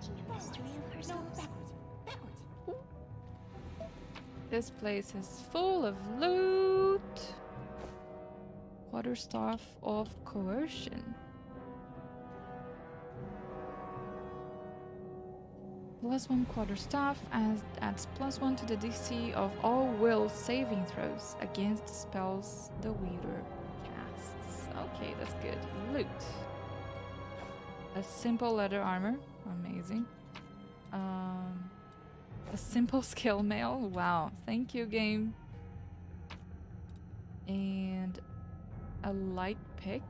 making a mystery of ourselves. Backwards. This place is full of loot. Quarterstaff of coercion. +1 quarterstaff adds +1 to the DC of all will saving throws against the spells the wielder casts. Okay, that's good. Loot. A simple leather armor. Amazing. A simple skill mail. Wow. Thank you, game. And a light pick.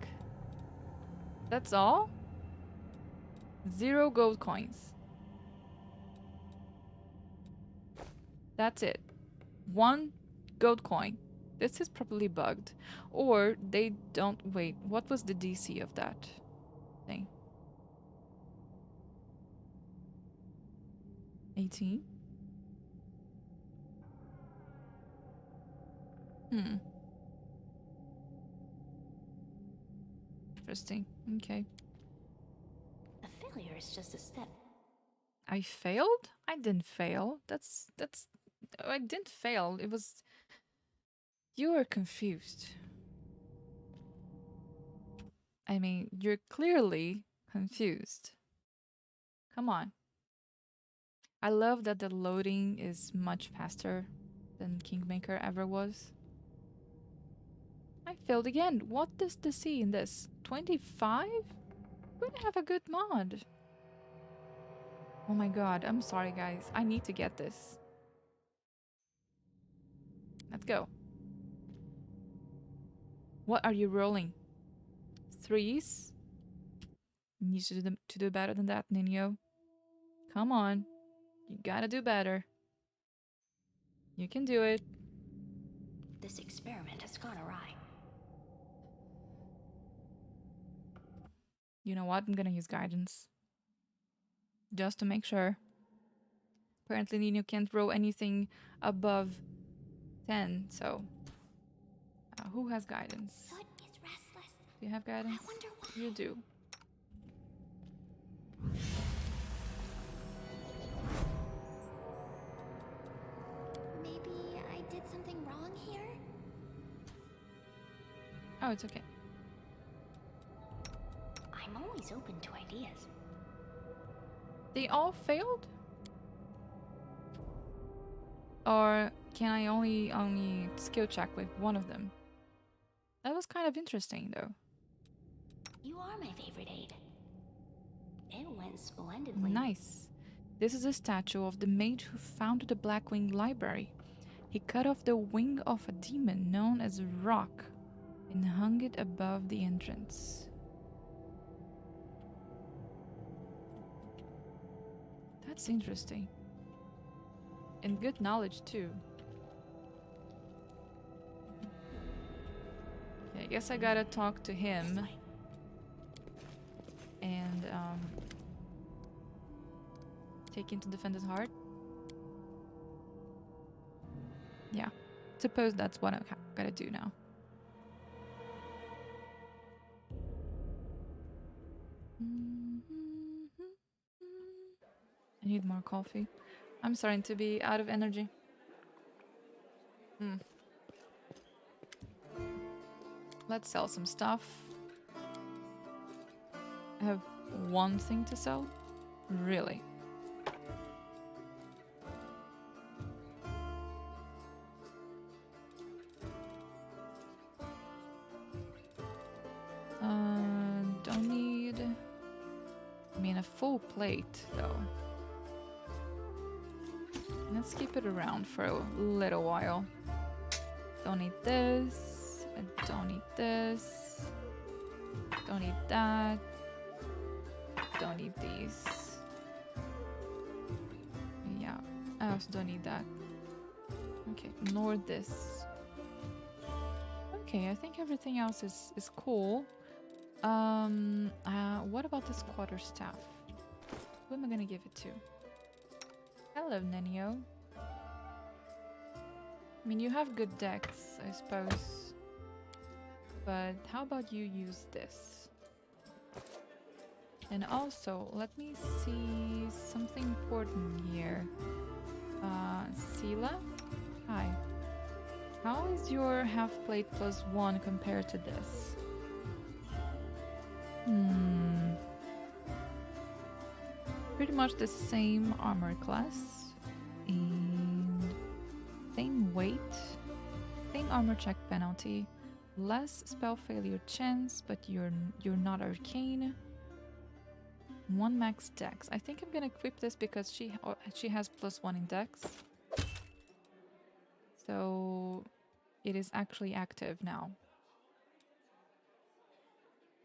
That's all? 0 gold coins. That's it. 1 gold coin. This is probably bugged. Or they don't... Wait, what was the DC of that thing? 18? Interesting. Okay. A failure is just a step. I failed? I didn't fail. That's... I didn't fail. It was... You were confused. I mean, you're clearly confused. Come on. I love that the loading is much faster than Kingmaker ever was. I failed again. What is the C in this? 25? We have a good mod. Oh my god, I'm sorry guys. I need to get this. Let's go. What are you rolling? 3s? You need to do better than that, Nino. Come on. You gotta do better. You can do it. This experiment has gone awry. You know what? I'm gonna use guidance. Just to make sure. Apparently Nino can't roll anything above 10, so... who has guidance? Soot is restless. Do you have guidance? I wonder why. You do. Maybe I did something wrong here? Oh, it's okay. I'm always open to ideas. They all failed? Or can I only skill check with one of them? That was kind of interesting, though. You are my favorite aide. It went splendidly. Nice. This is a statue of the mage who founded the Blackwing Library. He cut off the wing of a demon known as Rock and hung it above the entrance. That's interesting. And good knowledge, too. Yeah, I guess I gotta talk to him. And, take him to defend his heart. Yeah. Suppose that's what I gotta do now. I need more coffee. I'm starting to be out of energy. Let's sell some stuff. I have one thing to sell? Really? Don't need... I mean, a full plate, though. Let's keep it around for a little while. Don't need this. I don't need this. Don't need that. Don't need these. Yeah, I also don't need that. Okay, nor this. Okay, I think everything else is cool. What about this quarterstaff? Who am I gonna give it to? Hello, Nenio. I mean, you have good decks, I suppose. But how about you use this? And also, let me see something important here. Sela? Hi. How is your half plate +1 compared to this? Pretty much the same armor class. And same weight. Same armor check penalty. Less spell failure chance, but you're not arcane. 1 max dex. I think I'm gonna equip this because she has +1 in dex. So it is actually active now.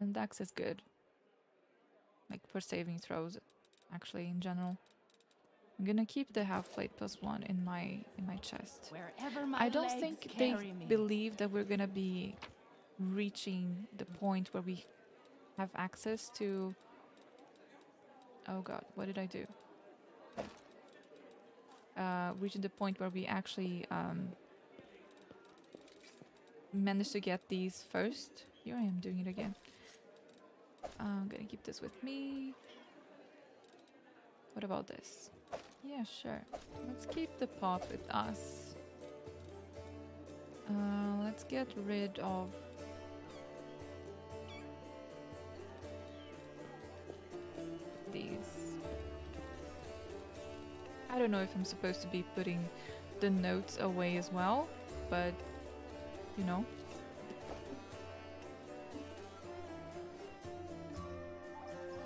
And dex is good. Like for saving throws, actually in general. I'm gonna keep the half plate +1 in my chest. I don't think they believe that we're gonna be reaching the point where we have access to. Oh god, what did I do? Reaching the point where we actually managed to get these first. Here I am doing it again. I'm gonna keep this with me. What about this? Yeah, sure. Let's keep the pot with us. Let's get rid of these. I don't know if I'm supposed to be putting the notes away as well, but you know.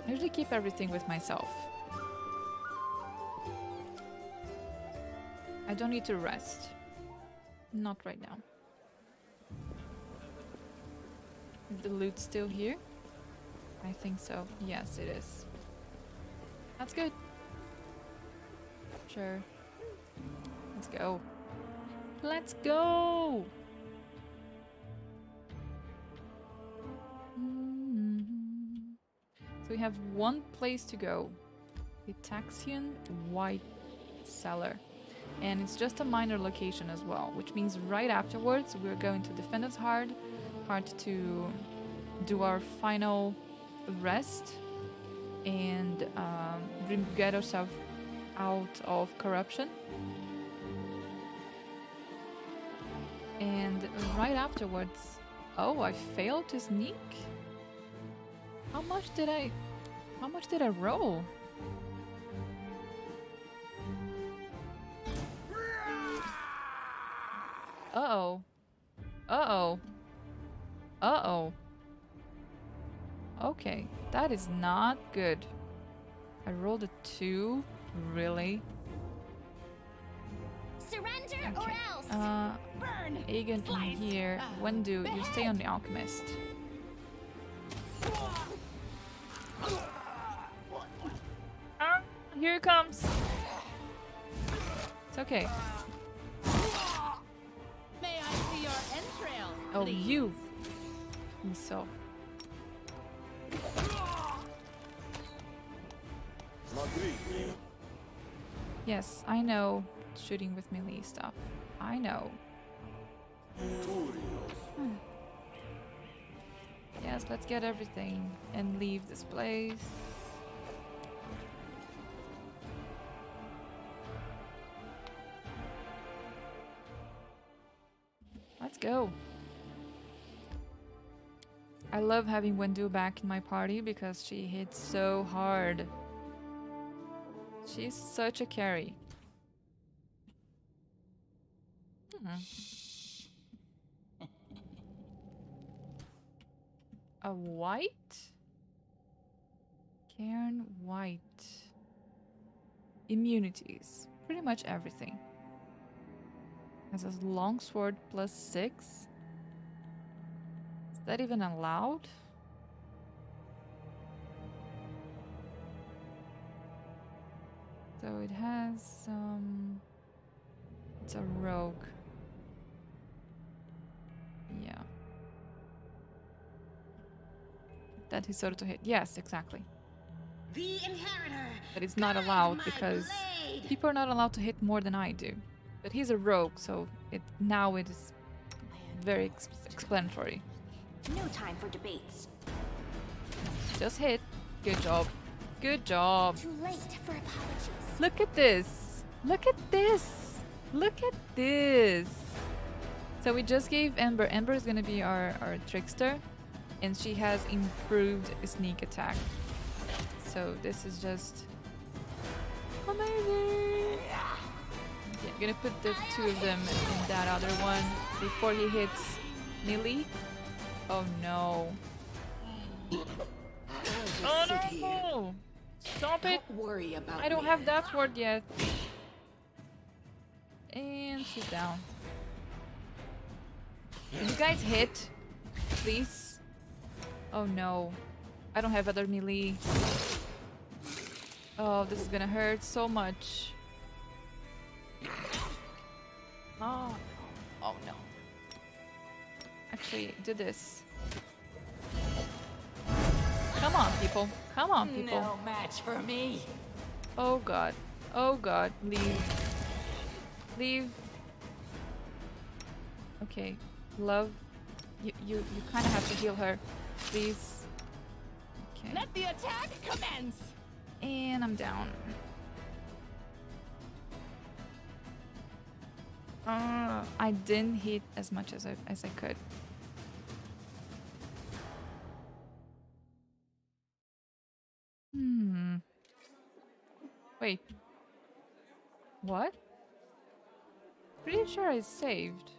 I usually keep everything with myself. I don't need to rest. Not right now. Is the loot still here? I think so. Yes, it is. That's good. Sure. Let's go. Let's go! So we have one place to go. The Taxion White Cellar. And it's just a minor location as well, which means right afterwards we're going to defend us hard to do our final rest and get ourselves out of corruption. And right afterwards, oh, I failed to sneak? How much did I roll? Uh-oh. Uh-oh. Uh-oh. Okay, that is not good. I rolled a 2. Really? Surrender or else. Burn. Aygan in here. Wendu, you stay on the alchemist. Here it comes. It's okay. May I see your entrails? Oh, please? you. So. Yes, I know. Shooting with melee stuff. I know. Yes, let's get everything and leave this place. Let's go. I love having Wendu back in my party because she hits so hard. She's such a carry. A white? Cairn white. Immunities. Pretty much everything. Has a longsword +6. Is that even allowed? So it has it's a rogue. Yeah. That is sort of hit. Yes, exactly. The inheritor. But it's not allowed because people are not allowed to hit more than I do. But he's a rogue, so it is very explanatory. No time for debates. Just hit. Good job. Good job. Too late for apologies. Look at this. Look at this. Look at this. So we just gave Ember. Ember is gonna be our trickster, and she has improved sneak attack. So this is just amazing. Yeah, I'm gonna put the two of them in that other one before he hits melee. Oh no. Oh no! Stop it! Don't worry about I don't me. have that sword yet. And she's down. Can you guys hit? Please? Oh no. I don't have other melee. Oh, this is gonna hurt so much. Oh, oh no. Actually, do this. Come on, people. Come on, people. No match for me. Oh god. Oh god. Leave. Leave. Okay. Love. You kind of have to heal her. Please. Okay. Let the attack commence. And I'm down. I didn't hit as much as I could. Wait. What? Pretty sure I saved.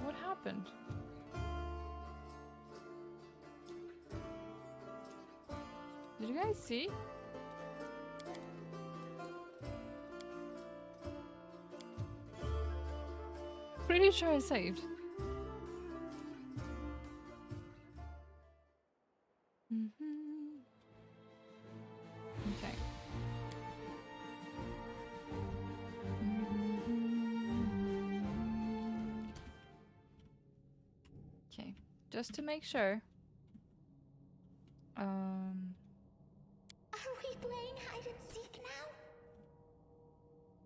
What happened? Did you guys see? Pretty sure I saved. Okay. Okay, just to make sure. Are we playing hide and seek now?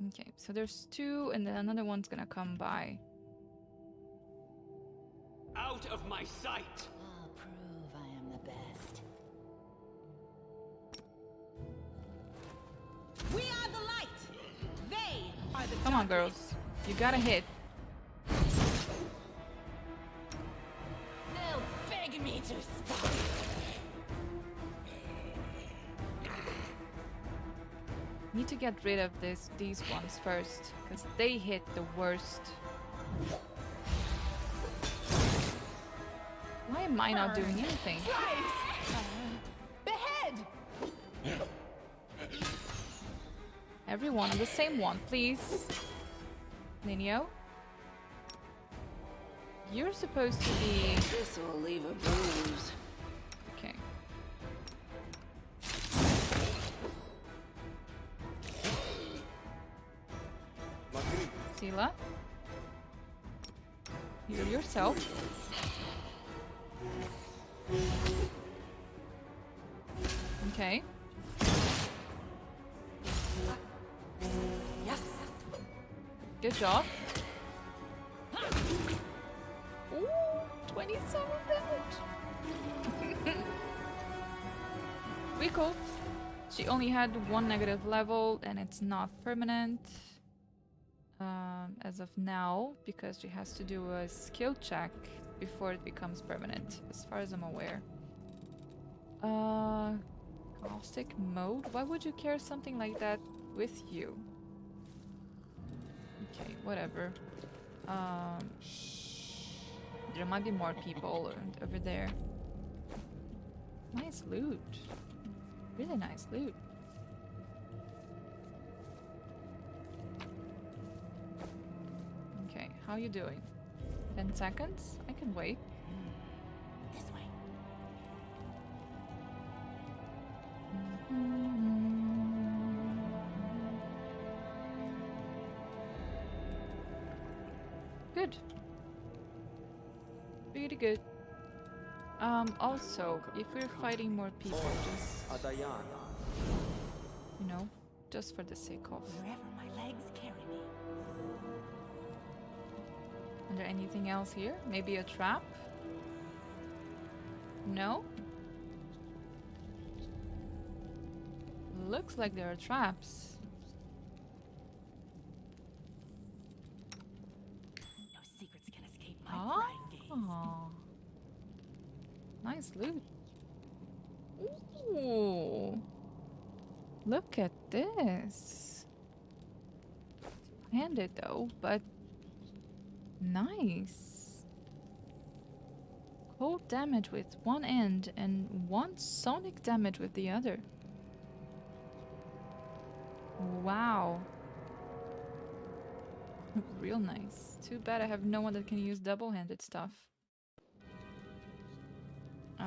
Okay, so there's two, and then another one's gonna come by. Out of my sight! I'll prove I am the best. We are the light. They are the Come on, darkness. girls. You gotta hit. They'll beg me to stop. Need to get rid of these ones first, because they hit the worst. Why am I not doing anything? Behead. Everyone, the same one, please. Ninio. You're supposed to be... This will leave a bruise. Okay. Sila. Heal yourself. Okay. Yes. Good job. Ooh, 27 damage. Pretty cool. She only had one negative level and it's not permanent as of now, because she has to do a skill check before it becomes permanent, as far as I'm aware. Caustic mode? Why would you carry something like that with you? Okay, whatever. There might be more people over there. Nice loot. Really nice loot. Okay, how you doing? 10 seconds? I can wait. This way. Good. Pretty good. Also, if we're fighting more people, just, you know, just for the sake of... Wherever my legs carry me. Is there anything else here? Maybe a trap? No? Looks like there are traps. No secrets can escape my prying gaze. Oh. Nice loot. Ooh. Look at this. Handed though, but nice. Cold damage with one end and one sonic damage with the other. Wow. Real nice. Too bad I have no one that can use double-handed stuff.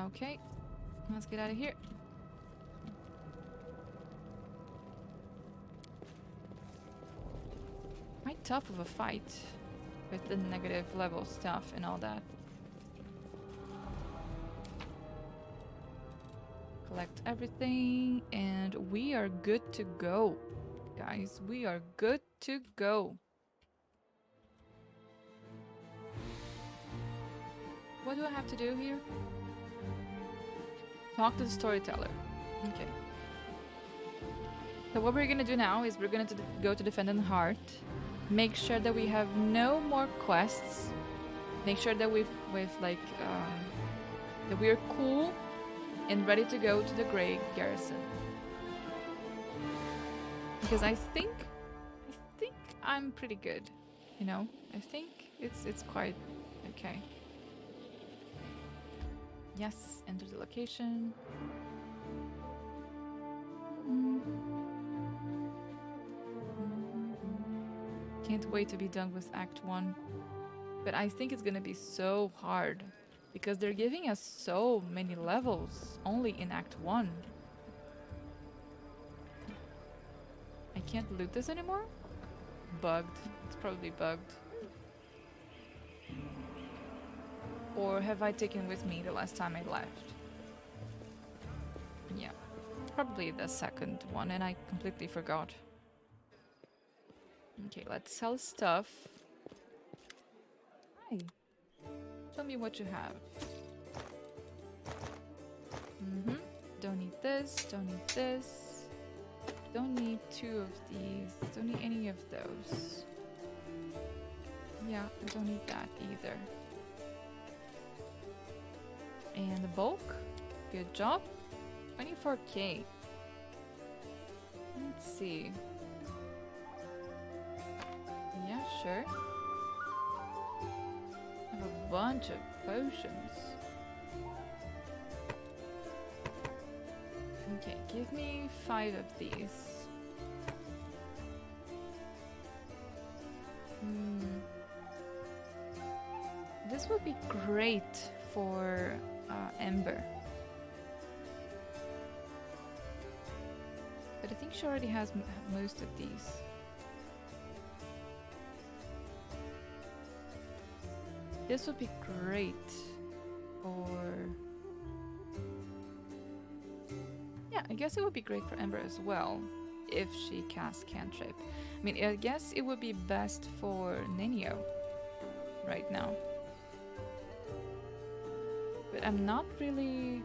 Okay. Let's get out of here. Quite tough of a fight with the negative level stuff and all that. Collect everything and we are good to go. Guys, we are good to go. What do I have to do here? Talk to the storyteller. Okay. So what we're gonna do now is we're gonna go to Defendant Heart. Make sure that we have no more quests. Make sure that we've like that we're cool and ready to go to the Grey Garrison. Because I think I'm pretty good. You know? I think it's quite okay. Yes, enter the location. Can't wait to be done with Act 1. But I think it's gonna be so hard. Because they're giving us so many levels only in Act 1. I can't loot this anymore? Bugged. It's probably bugged. Or have I taken with me the last time I left? Yeah. Probably the second one and I completely forgot. Okay, let's sell stuff. Hi. Tell me what you have. Don't need this, don't need this. Don't need 2 of these. Don't need any of those. Yeah, I don't need that either. And the bulk. Good job. 24k. Let's see. Yeah, sure. I have a bunch of potions. Okay, give me 5 of these. This would be great for Ember. But I think she already has most of these. This would be great for... Yeah, I guess it would be great for Ember as well, if she casts Cantrip. I mean, I guess it would be best for Nenio right now. But I'm not really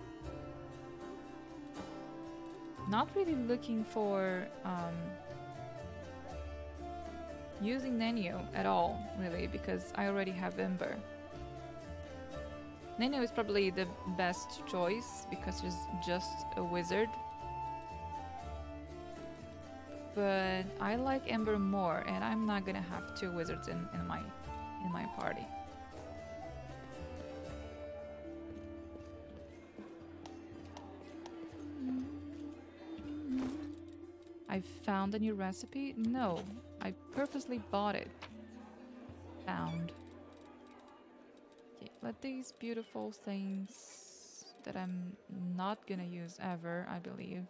looking for using Nenio at all, really, because I already have Ember. Nenio is probably the best choice because she's just a wizard. But I like Ember more, and I'm not gonna have 2 wizards in my party. I found a new recipe? No, I purposely bought it. Found. Okay, let these beautiful things that I'm not gonna use ever, I believe.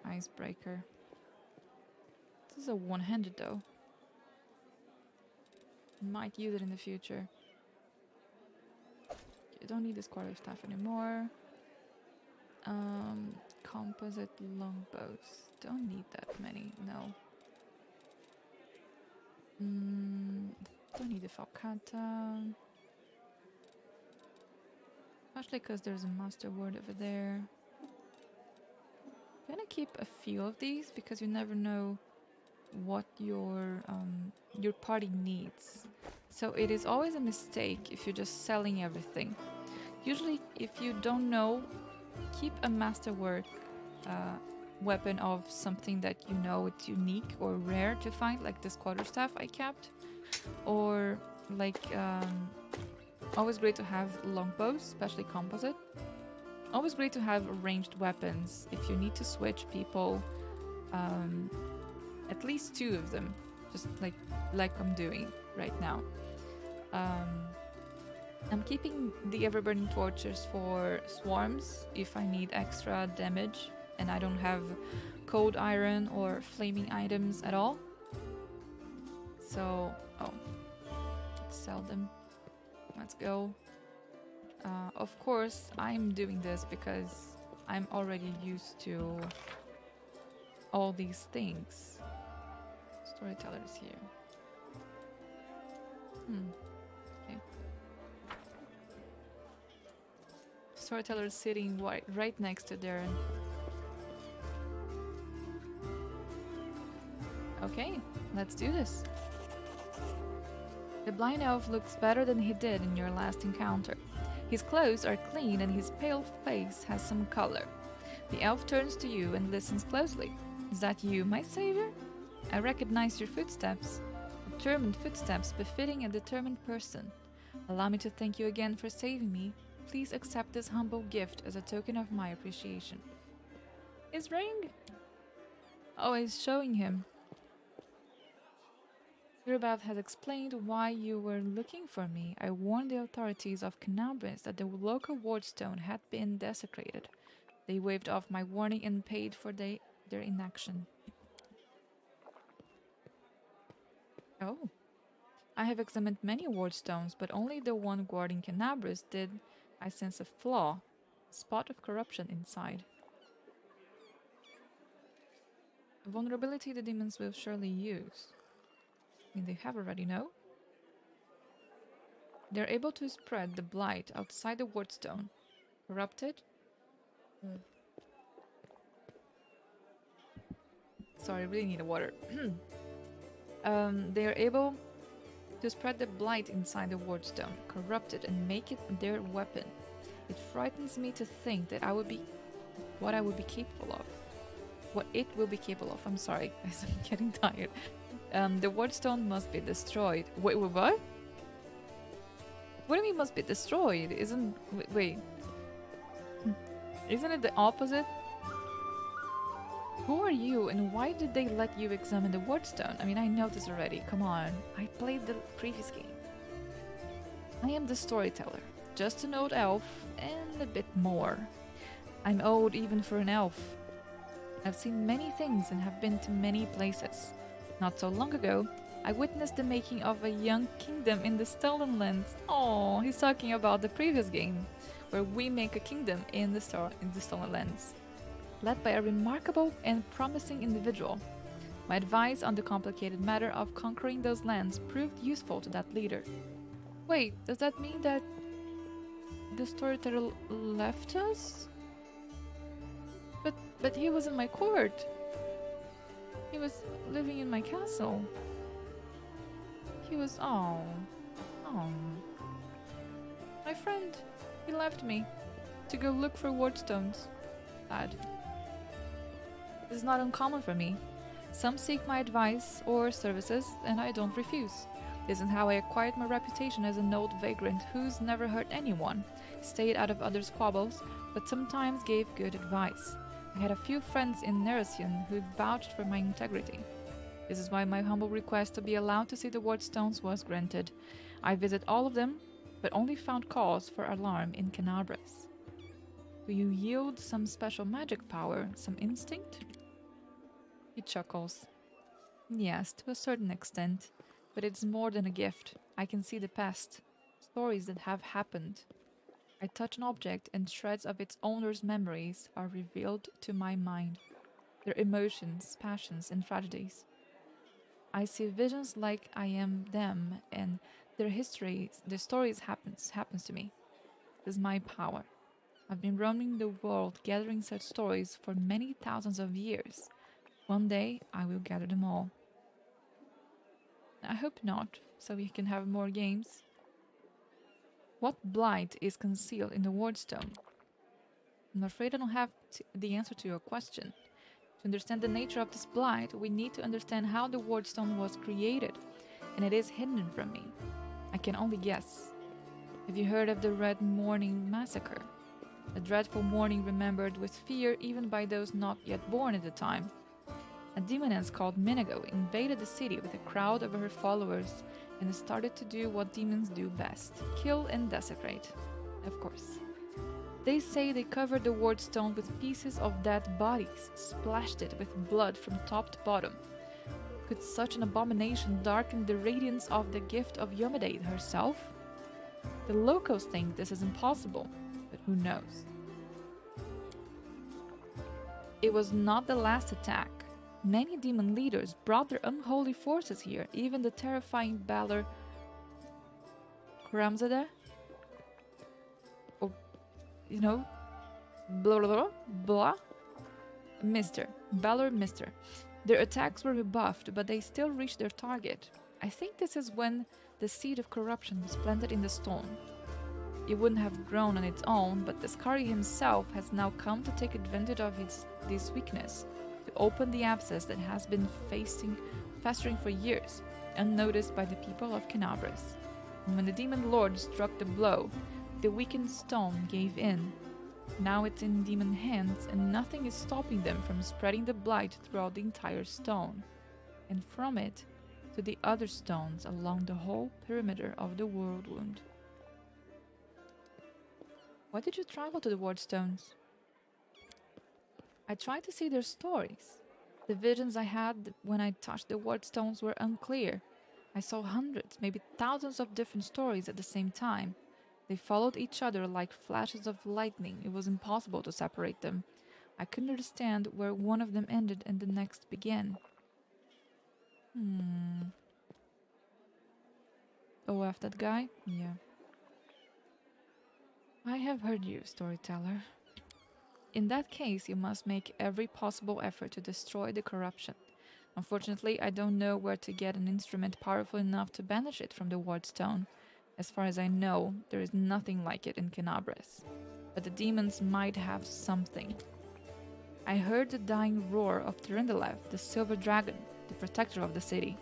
Icebreaker. This is a one-handed though. Might use it in the future. You don't need this quarterstaff anymore. Composite longbows. Don't need that many, no. Don't need a falcata. Especially because there's a master word over there. I'm gonna keep a few of these because you never know what your party needs. So it is always a mistake if you're just selling everything. Usually, if you don't know, keep a masterwork weapon of something that you know it's unique or rare to find, like this quarterstaff I kept, or like always great to have longbows, especially composite. Always great to have ranged weapons if you need to switch people. At least 2 of them, just like I'm doing right now. I'm keeping the ever-burning torches for swarms if I need extra damage and I don't have cold iron or flaming items at all. So, let's sell them. Let's go. Of course, I'm doing this because I'm already used to all these things. Storytellers here. Okay. Storyteller sitting right next to Darren. Okay, let's do this. The blind elf looks better than he did in your last encounter. His clothes are clean and his pale face has some color. The elf turns to you and listens closely. Is that you, my savior? I recognize your footsteps. Determined footsteps befitting a determined person. Allow me to thank you again for saving me. Please accept this humble gift as a token of my appreciation. His ring? Oh, he's showing him. Rubath has explained why you were looking for me. I warned the authorities of Canabris that the local wardstone had been desecrated. They waved off my warning and paid for their inaction. Oh. I have examined many wardstones, but only the one guarding Canabris did I sense a flaw, a spot of corruption inside. A vulnerability the demons will surely use. I mean, they have already know. They're able to spread the blight outside the wardstone. Corrupted? Sorry, I really need a water. They are able to spread the blight inside the wardstone, corrupt it, and make it their weapon. It frightens me to think that what I would be capable of. What it will be capable of. I'm sorry, guys, I'm getting tired. The wardstone must be destroyed. Wait, what? What do you mean must be destroyed? Wait. Isn't it the opposite? Who are you and why did they let you examine the wardstone? I mean, I know this already. Come on. I played the previous game. I am the storyteller. Just an old elf and a bit more. I'm old even for an elf. I've seen many things and have been to many places. Not so long ago, I witnessed the making of a young kingdom in the Stolen Lands. Oh, he's talking about the previous game, where we make a kingdom in the Stolen Lands, led by a remarkable and promising individual. My advice on the complicated matter of conquering those lands proved useful to that leader. Wait, does that mean that the storyteller left us? But he was in my court. He was living in my castle. He was... Oh. My friend, he left me to go look for wardstones. Sad. This is not uncommon for me. Some seek my advice or services, and I don't refuse. This is how I acquired my reputation as an old vagrant who's never hurt anyone, stayed out of others' squabbles, but sometimes gave good advice. I had a few friends in Neresian who vouched for my integrity. This is why my humble request to be allowed to see the wardstones was granted. I visited all of them, but only found cause for alarm in Canabris. Do you yield some special magic power, some instinct? He chuckles. Yes, to a certain extent, but it's more than a gift. I can see the past, stories that have happened. I touch an object and shreds of its owner's memories are revealed to my mind, their emotions, passions, and tragedies. I see visions like I am them, and their stories happens to me. This is my power. I've been roaming the world gathering such stories for many thousands of years. One day I will gather them all. I hope not, so we can have more games. What blight is concealed in the wardstone? I'm afraid I don't have the answer to your question. To understand the nature of this blight, we need to understand how the wardstone was created, and it is hidden from me. I can only guess. Have you heard of the Red Morning Massacre? A dreadful morning remembered with fear even by those not yet born at the time. A demoness called Minago invaded the city with a crowd of her followers and started to do what demons do best: kill and desecrate. Of course. They say they covered the wardstone with pieces of dead bodies, splashed it with blood from top to bottom. Could such an abomination darken the radiance of the gift of Yomade herself? The locals think this is impossible, but who knows? It was not the last attack. Many demon leaders brought their unholy forces here, even the terrifying Balor Karamzadeh? Or, blah blah blah blah? Mister. Balor Mister. Their attacks were rebuffed, but they still reached their target. I think this is when the seed of corruption was planted in the stone. It wouldn't have grown on its own, but the Skari himself has now come to take advantage of this weakness, to open the abscess that has been festering for years, unnoticed by the people of Kenabres. And when the demon lord struck the blow, the weakened stone gave in. Now it's in demon hands, and nothing is stopping them from spreading the blight throughout the entire stone, and from it to the other stones along the whole perimeter of the world wound. Why did you travel to the wardstones? I tried to see their stories. The visions I had when I touched the wardstones were unclear. I saw hundreds, maybe thousands of different stories at the same time. They followed each other like flashes of lightning. It was impossible to separate them. I couldn't understand where one of them ended and the next began. OF that guy? Yeah. I have heard you, storyteller. In that case, you must make every possible effort to destroy the corruption. Unfortunately, I don't know where to get an instrument powerful enough to banish it from the wardstone. As far as I know, there is nothing like it in Kenabres. But the demons might have something. I heard the dying roar of Tyrendelev, the silver dragon, the protector of the city.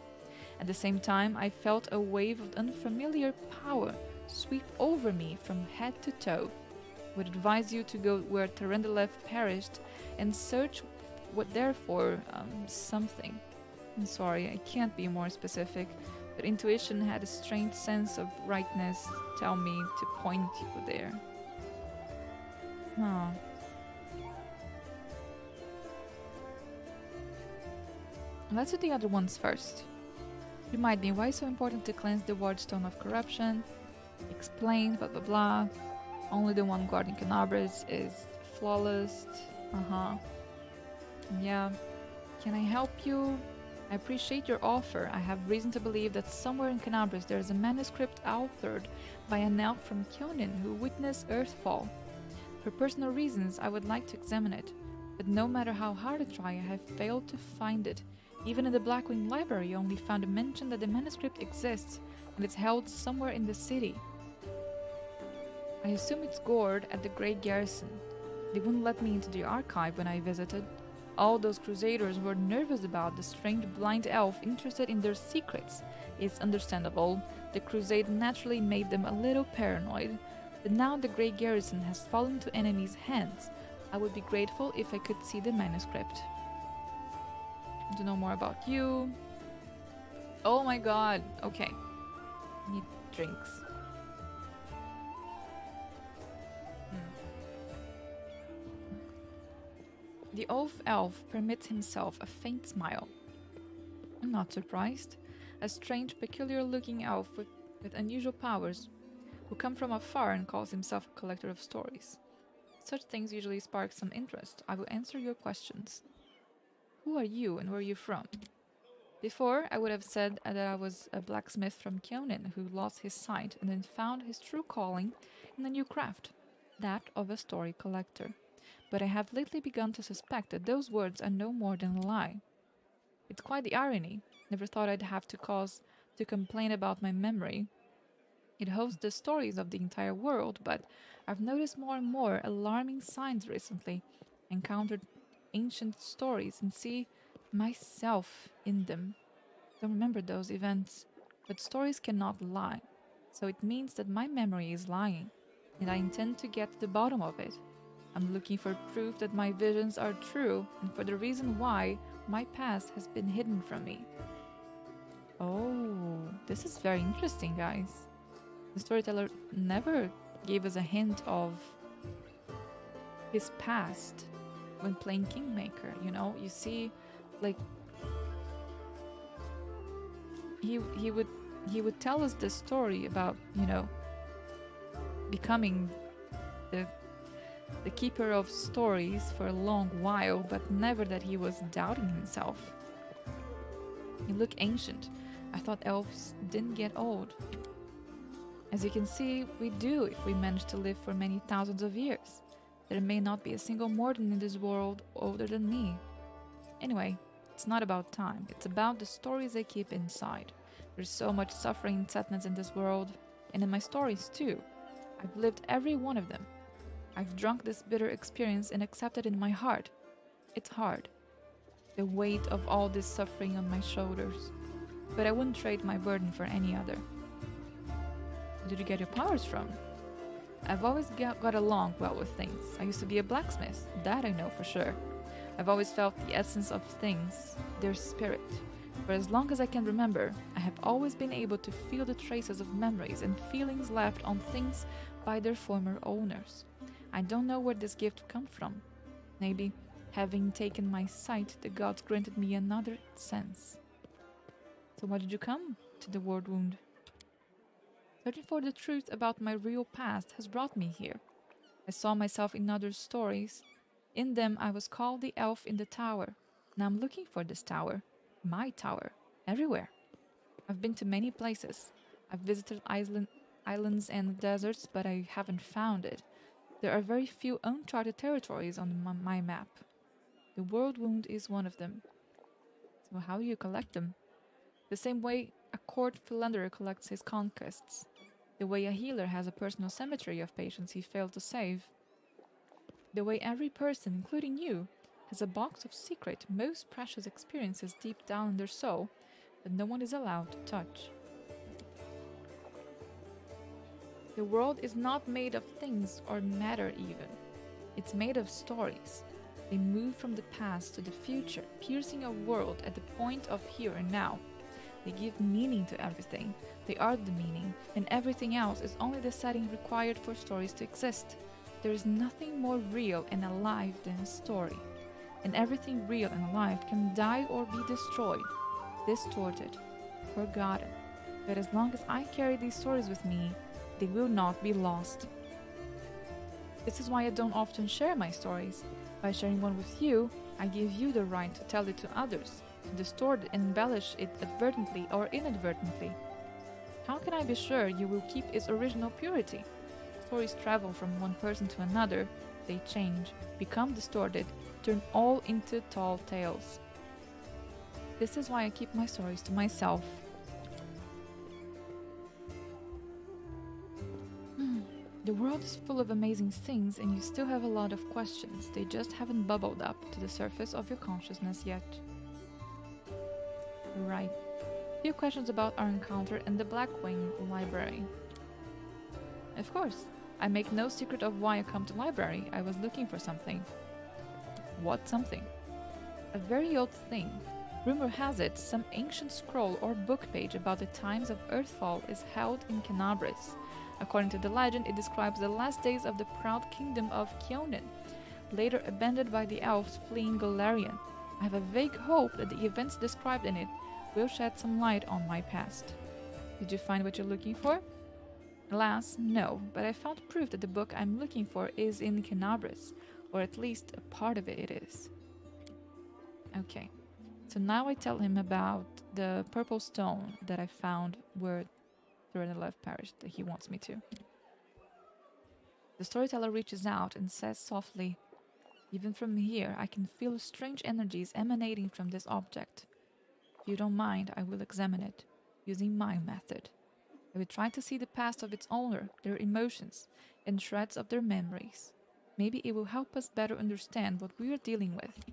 At the same time, I felt a wave of unfamiliar power sweep over me from head to toe. Would advise you to go where Tyrendelev perished and search for something. I'm sorry, I can't be more specific, but intuition had a strange sense of rightness tell me to point you there. Huh. Let's do the other ones first. Remind me, why is it so important to cleanse the wardstone of corruption? Explain, blah blah blah. Only the one guarding Kenabres is flawless. Yeah. Can I help you? I appreciate your offer. I have reason to believe that somewhere in Kenabres there is a manuscript authored by an elf from Kyonin who witnessed Earthfall. For personal reasons, I would like to examine it, but no matter how hard I try, I have failed to find it. Even in the Blackwing Library, I only found a mention that the manuscript exists, and it's held somewhere in the city. I assume it's stored at the Great Garrison. They wouldn't let me into the archive when I visited. All those crusaders were nervous about the strange blind elf interested in their secrets. It's understandable. The crusade naturally made them a little paranoid. But now the Great Garrison has fallen into enemies' hands. I would be grateful if I could see the manuscript. To know more about you. Oh my god. Okay. Need drinks. The oaf elf permits himself a faint smile. I'm not surprised. A strange, peculiar-looking elf with unusual powers, who come from afar and calls himself a collector of stories. Such things usually spark some interest. I will answer your questions. Who are you and where are you from? Before, I would have said that I was a blacksmith from Kyonin who lost his sight and then found his true calling in a new craft, that of a story collector. But I have lately begun to suspect that those words are no more than a lie. It's quite the irony. Never thought I'd have to cause to complain about my memory. It hosts the stories of the entire world, but I've noticed more and more alarming signs recently. Encountered ancient stories and see myself in them. Don't remember those events, but stories cannot lie. So it means that my memory is lying, and I intend to get to the bottom of it. I'm looking for proof that my visions are true and for the reason why my past has been hidden from me. Oh, this is very interesting, guys. The storyteller never gave us a hint of his past when playing Kingmaker, you know? You see, like, he would tell us the story about, you know, becoming the keeper of stories for a long while, but never that he was doubting himself. You look ancient. I thought elves didn't get old. As you can see, we do if we manage to live for many thousands of years. There may not be a single mortal in this world older than me. Anyway, it's not about time. It's about the stories I keep inside. There's so much suffering and sadness in this world, and in my stories too. I've lived every one of them. I've drunk this bitter experience and accepted in my heart. It's hard. The weight of all this suffering on my shoulders. But I wouldn't trade my burden for any other. Where did you get your powers from? I've always got along well with things. I used to be a blacksmith. That I know for sure. I've always felt the essence of things, their spirit. For as long as I can remember, I have always been able to feel the traces of memories and feelings left on things by their former owners. I don't know where this gift comes from. Maybe, having taken my sight, the gods granted me another sense. So why did you come to the World Wound? Searching for the truth about my real past has brought me here. I saw myself in others' stories. In them I was called the elf in the tower. Now I'm looking for this tower. My tower. Everywhere. I've been to many places. I've visited islands and deserts, but I haven't found it. There are very few uncharted territories on my map. The World Wound is one of them. So how do you collect them? The same way a court philanderer collects his conquests. The way a healer has a personal cemetery of patients he failed to save. The way every person, including you, has a box of secret, most precious experiences deep down in their soul that no one is allowed to touch. The world is not made of things or matter even. It's made of stories. They move from the past to the future, piercing a world at the point of here and now. They give meaning to everything. They are the meaning, and everything else is only the setting required for stories to exist. There is nothing more real and alive than a story. And everything real and alive can die or be destroyed, distorted, forgotten. But as long as I carry these stories with me, they will not be lost. This is why I don't often share my stories. By sharing one with you, I give you the right to tell it to others, to distort and embellish it advertently or inadvertently. How can I be sure you will keep its original purity? Stories travel from one person to another, they change, become distorted, turn all into tall tales. This is why I keep my stories to myself. The world is full of amazing things and you still have a lot of questions. They just haven't bubbled up to the surface of your consciousness yet. Right. Few questions about our encounter in the Blackwing Library. Of course. I make no secret of why I come to library. I was looking for something. What something? A very old thing. Rumor has it some ancient scroll or book page about the times of Earthfall is held in Kenabris. According to the legend, it describes the last days of the proud kingdom of Kyonin, later abandoned by the elves fleeing Golarion. I have a vague hope that the events described in it will shed some light on my past. Did you find what you're looking for? Alas, no, but I found proof that the book I'm looking for is in Kenabris, or at least a part of it is. Okay. So now I tell him about the purple stone that I found where Threadleft perished that he wants me to. The storyteller reaches out and says softly, "Even from here, I can feel strange energies emanating from this object. If you don't mind, I will examine it, using my method. I will try to see the past of its owner, their emotions, and shreds of their memories. Maybe it will help us better understand what we are dealing with."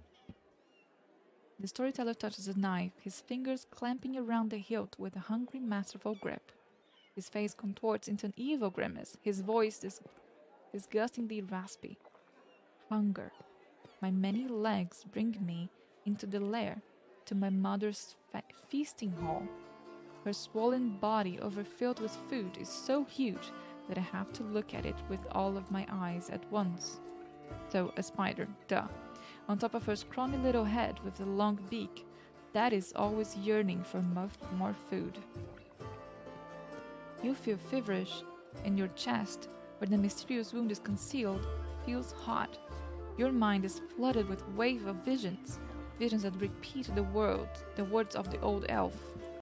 The storyteller touches the knife, his fingers clamping around the hilt with a hungry, masterful grip. His face contorts into an evil grimace, his voice is disgustingly raspy. "Hunger. My many legs bring me into the lair, to my mother's feasting hall. Her swollen body, overfilled with food, is so huge that I have to look at it with all of my eyes at once. So, a spider, duh. On top of her scrawny little head with a long beak, that is always yearning for more food. You feel feverish, and your chest, where the mysterious wound is concealed, feels hot. Your mind is flooded with wave of visions that repeat the words of the old elf.